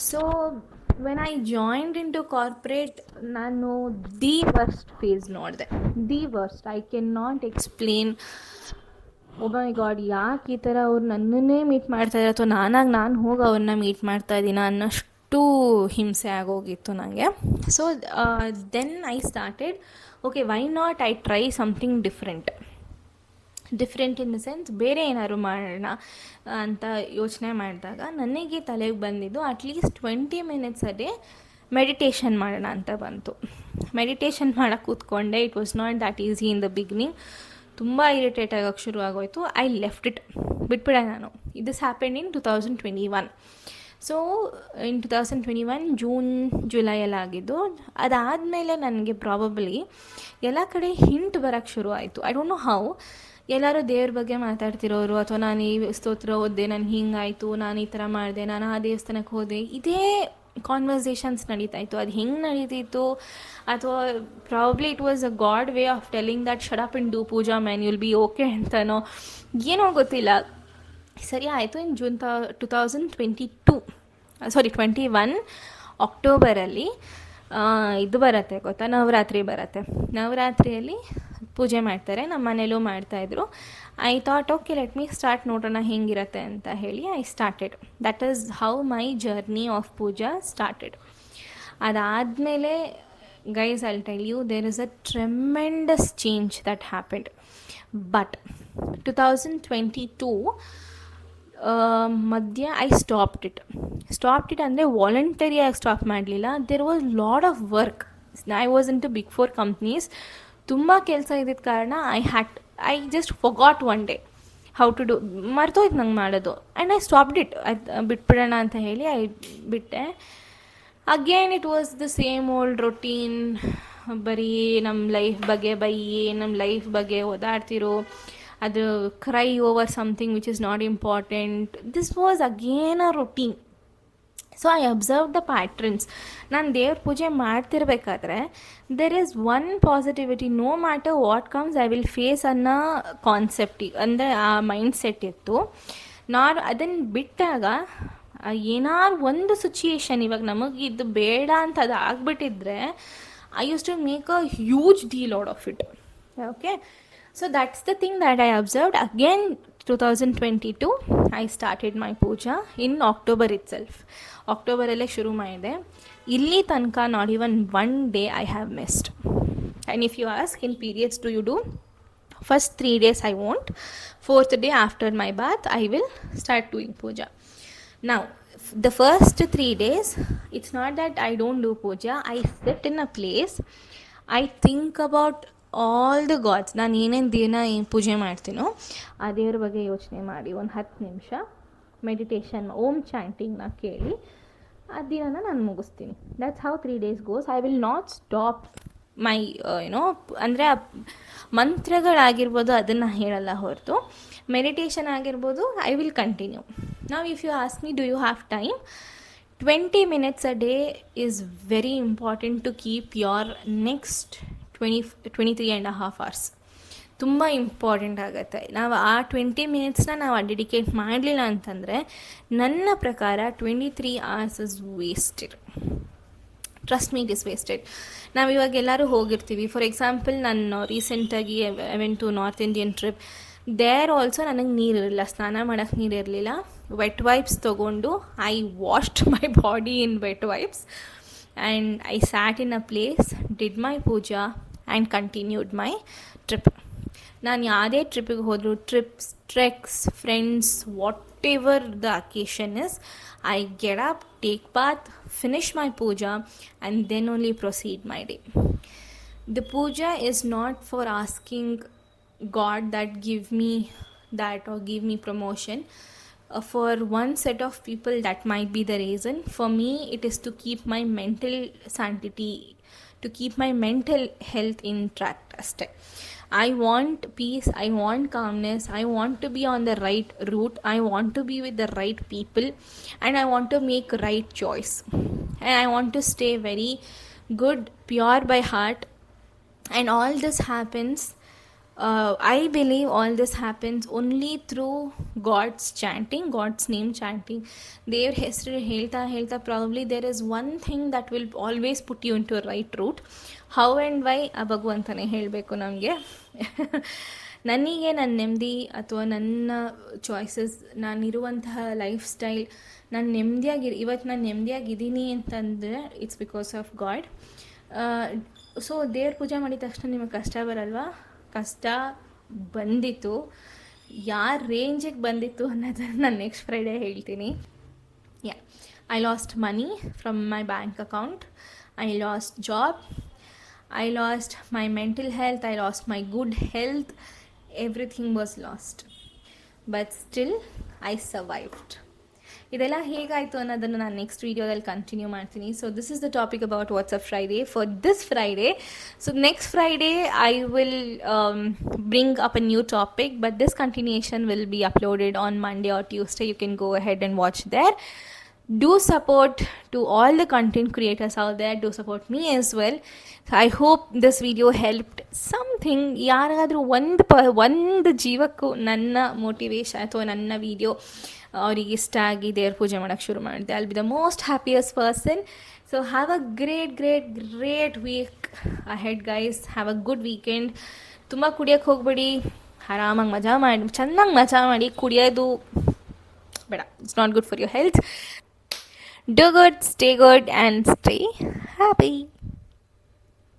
So when I joined into corporate, ನಾನು the worst phase ನೋಡಿದೆ. The worst, I can not explain. Oh my God, ಯಾಕೆ ಈ ಥರ ಅವ್ರು ನನ್ನನ್ನೇ ಮೀಟ್ ಮಾಡ್ತಾಯಿದ್ದಾರೆ ಅಥವಾ ನಾನು ಹೋಗಿ ಅವ್ರನ್ನ ಮೀಟ್ ಮಾಡ್ತಾ ಇದ್ದೀನ ಅನ್ನೋಷ್ಟು ಹಿಂಸೆ ಆಗೋಗಿತ್ತು ನನಗೆ. So then I started, okay, why not I try something different in the sense ಬೇರೆ ಏನಾದ್ರು ಮಾಡೋಣ ಅಂತ ಯೋಚನೆ ಮಾಡಿದಾಗ ನನಗೆ ತಲೆಗೆ ಬಂದಿದ್ದು ಅಟ್ಲೀಸ್ಟ್ 20 ಮಿನಿಟ್ಸ್ ಅದೇ ಮೆಡಿಟೇಷನ್ ಮಾಡೋಣ ಅಂತ ಬಂತು. ಮೆಡಿಟೇಷನ್ ಮಾಡೋಕ್ಕೆ ಕೂತ್ಕೊಂಡೆ. It was not that easy in the beginning. ತುಂಬ ಇರಿಟೇಟ್ ಆಗೋಕ್ಕೆ ಶುರು ಆಗೋಯಿತು. ಐ ಲೆಫ್ಟ್ ಇಟ್, ಬಿಟ್ಬಿಡೆ ನಾನು. This happened in 2021. So in 2021 June ಜುಲೈಯಲ್ಲಿ ಆಗಿದ್ದು. ಅದಾದಮೇಲೆ ನನಗೆ ಪ್ರಾಬಬ್ಲಿ ಎಲ್ಲ ಕಡೆ ಹಿಂಟ್ ಬರೋಕ್ಕೆ ಶುರು ಆಯಿತು. I don't know how. ಎಲ್ಲರೂ ದೇವ್ರ ಬಗ್ಗೆ ಮಾತಾಡ್ತಿರೋರು, ಅಥವಾ ನಾನು ಈ ಸ್ತೋತ್ರ ಓದಿದೆ, ನಾನು ಹಿಂಗಾಯಿತು, ನಾನು ಈ ಥರ ಮಾಡಿದೆ, ನಾನು ಆ ದೇವಸ್ಥಾನಕ್ಕೆ ಹೋದೆ, ಇದೇ ಕಾನ್ವರ್ಸೇಷನ್ಸ್ ನಡೀತಾಯಿತ್ತು. ಅದು ಹೆಂಗೆ ನಡೀತಿತ್ತು, ಅಥವಾ probably it was a God way of telling that shut up and do puja man, you'll be okay ಅಂತನೋ ಏನೋ ಗೊತ್ತಿಲ್ಲ. ಸರಿ ಆಯಿತು. ಇನ್ ಜೂನ್ 2021 ಅಕ್ಟೋಬರಲ್ಲಿ ಇದು ಬರುತ್ತೆ ಗೊತ್ತಾ, ನವರಾತ್ರಿ ಬರುತ್ತೆ. ನವರಾತ್ರಿಯಲ್ಲಿ ಪೂಜೆ ಮಾಡ್ತಾರೆ, ನಮ್ಮ ಮನೇಲೂ ಮಾಡ್ತಾಯಿದ್ರು. I thought okay, let me start, ನೋಡೋಣ ಹೆಂಗಿರುತ್ತೆ ಅಂತ ಹೇಳಿ I started. That is how my journey of puja started. ಅದಾದಮೇಲೆ guys, I'll tell you, there is a tremendous change that happened. But 2022 ಮಧ್ಯ ಐ ಸ್ಟಾಪ್ಡ್ ಇಟ್ ಅಂದರೆ ವಾಲಂಟರಿಯಾಗಿ ಸ್ಟಾಪ್ ಮಾಡಲಿಲ್ಲ. There was lot of work. I was in two big 4 companies. ತುಂಬ ಕೆಲಸ ಇದ್ದಿದ್ದ ಕಾರಣ I just forgot one day how to do. ಮರ್ತೋಯ್ತು ನಂಗೆ ಮಾಡೋದು. And I stopped it. ಬಿಟ್ಬಿಡೋಣ ಅಂತ ಹೇಳಿ ಐ ಬಿಟ್ಟೆ. Again it was the same old routine. ಬರೀ ನಮ್ಮ ಲೈಫ್ ಬಗ್ಗೆ ಓದಾಡ್ತಿರೋ, ಅದು cry over something which is not important. This was again a routine. So I observe the patterns. ನಾನು ದೇವ್ರ ಪೂಜೆ ಮಾಡ್ತಿರ್ಬೇಕಾದ್ರೆ there is one positivity. No matter what comes I will face ಅನ್ನೋ ಕಾನ್ಸೆಪ್ಟಿಗೆ, ಅಂದರೆ ಆ ಮೈಂಡ್ ಸೆಟ್ ಇತ್ತು. ಅದನ್ನು ಬಿಟ್ಟಾಗ ಏನಾರು ಒಂದು ಸಿಚುಯೇಷನ್, ಇವಾಗ ನಮಗೆ ಇದು ಬೇಡ ಅಂತ ಅದು ಆಗಿಬಿಟ್ಟಿದ್ರೆ, I use to make a huge deal out of it. Okay, so that's the thing that I observed. Again 2022 I started my puja in October itself. ಅಕ್ಟೋಬರಲ್ಲೇ ಶುರು ಮಾಡಿದೆ. ಇಲ್ಲಿ ತನಕ not even one day I have missed. And if you ask, in periods do you do? First 3 days I won't. 4th day after my bath I will start doing puja. Now the first 3 days, it's not that I don't do puja. I sit in a place, I think about all the gods. ನಾನು ಏನೇನು ದಿನ ಪೂಜೆ ಮಾಡ್ತೀನೋ ಆ ದೇವ್ರ ಬಗ್ಗೆ ಯೋಚನೆ ಮಾಡಿ ಒಂದು 10 ನಿಮಿಷ ಮೆಡಿಟೇಷನ್, ಓಮ್ ಚಾಂಟಿಂಗ್ನ ಕೇಳಿ ಆ ದಿನನ ನಾನು ಮುಗಿಸ್ತೀನಿ. That's how 3 days goes. I will not stop my ಅಂದರೆ ಮಂತ್ರಗಳಾಗಿರ್ಬೋದು ಅದನ್ನು ಹೇಳಲ್ಲ ಹೊರತು, ಮೆಡಿಟೇಷನ್ ಆಗಿರ್ಬೋದು ಐ ವಿಲ್ ಕಂಟಿನ್ಯೂ. ನಾವು if you ask me, do you have time? 20 minutes a day is very important to keep your next 23.5 hours. ತುಂಬ important ಆಗುತ್ತೆ. ನಾವು ಆ 20 minutesನ ನಾವು ಡೆಡಿಕೇಟ್ ಮಾಡಲಿಲ್ಲ ಅಂತಂದರೆ ನನ್ನ ಪ್ರಕಾರ 23 hours is wasted. Trust me, it is wasted. ನಾವು ಇವಾಗ ಎಲ್ಲರೂ ಹೋಗಿರ್ತೀವಿ. ಫಾರ್ ಎಕ್ಸಾಂಪಲ್, ನಾನು ರೀಸೆಂಟಾಗಿ I went to north Indian trip. There also ನನಗೆ ನೀರಿರಲಿಲ್ಲ, ಸ್ನಾನ ಮಾಡೋಕ್ಕೆ ನೀರಿರಲಿಲ್ಲ. ವೆಟ್ ವೈಪ್ಸ್ ತೊಗೊಂಡು I washed my body in wet wipes and I sat in a place, did my puja and continued my trip. ನಾನು ಯಾವುದೇ ಟ್ರಿಪ್ಪಿಗೆ ಹೋದರೂ, treks, friends, whatever the occasion is, I get up, take Baat, finish my puja and then only proceed my day. The puja is not for asking God that give me that or give me promotion. For one set of people that might be the reason. For me it is to keep my mental sanity, to keep my mental health intact. I want peace, I want calmness, I want to be on the right route, I want to be with the right people, and I want to make right choice, and I want to stay very good, pure by heart. And all this happens I believe all this happens only through God's chanting, God's name chanting. ದೇವ್ರ ಹೆಸರು ಹೇಳ್ತಾ ಹೇಳ್ತಾ probably there is one thing that will always put you into right route. How and why ಆ ಭಗವಂತನೇ ಹೇಳಬೇಕು ನಮಗೆ. ನನಗೆ ನನ್ನ ನೆಮ್ಮದಿ ಅಥವಾ ನನ್ನ ಚಾಯ್ಸಸ್, ನಾನಿರುವಂತಹ ಲೈಫ್ ಸ್ಟೈಲ್, ಇವತ್ತು ನಾನು ನೆಮ್ಮದಿಯಾಗಿದ್ದೀನಿ ಅಂತಂದರೆ it's because of god. So ದೇವ್ರ ಪೂಜೆ ಮಾಡಿದ ತಕ್ಷಣ ನಿಮಗೆ ಕಷ್ಟ ಬರಲ್ವಾ? ಕಷ್ಟ ಬಂದಿತ್ತು. ಯಾರ ರೇಂಜಿಗೆ ಬಂದಿತ್ತು ಅನ್ನೋದನ್ನು ನಾನು ನೆಕ್ಸ್ಟ್ ಫ್ರೈಡೇ ಹೇಳ್ತೀನಿ. Yeah, I lost money from my bank account, I lost job, I lost my mental health, I lost my good health, everything was lost. But still, I survived. ಇದೆಲ್ಲ ಹೇಗಾಯಿತು ಅನ್ನೋದನ್ನು ನಾನು ನೆಕ್ಸ್ಟ್ ವೀಡಿಯೋದಲ್ಲಿ continue ಮಾಡ್ತೀನಿ. So this is the topic about WhatsApp Friday for this Friday. So next Friday I will bring up a new topic, but this continuation will be uploaded on Monday or Tuesday. You can go ahead and watch there. Do support to all the content creators out there. Do support me as well. I hope this video helped something. ಯಾರಾದರೂ ಒಂದು ಜೀವಕ್ಕೂ ನನ್ನ motivation ಅಥವಾ ನನ್ನ video ಅವ್ರಿಗೆ ಇಷ್ಟ ಆಗಿ ದೇವ್ರ ಪೂಜೆ ಮಾಡೋಕ್ಕೆ ಶುರು ಮಾಡಿದೆ. I'll be the most happiest person. So have a great week ahead guys. Have a good weekend. ತುಂಬ ಕುಡಿಯೋಕ್ಕೆ ಹೋಗ್ಬೇಡಿ, ಆರಾಮಾಗಿ ಚೆನ್ನಾಗಿ ಮಜಾ ಮಾಡಿ. ಕುಡಿಯೋದು ಬೇಡ, it's not good for your health. Do good, stay good, and stay happy.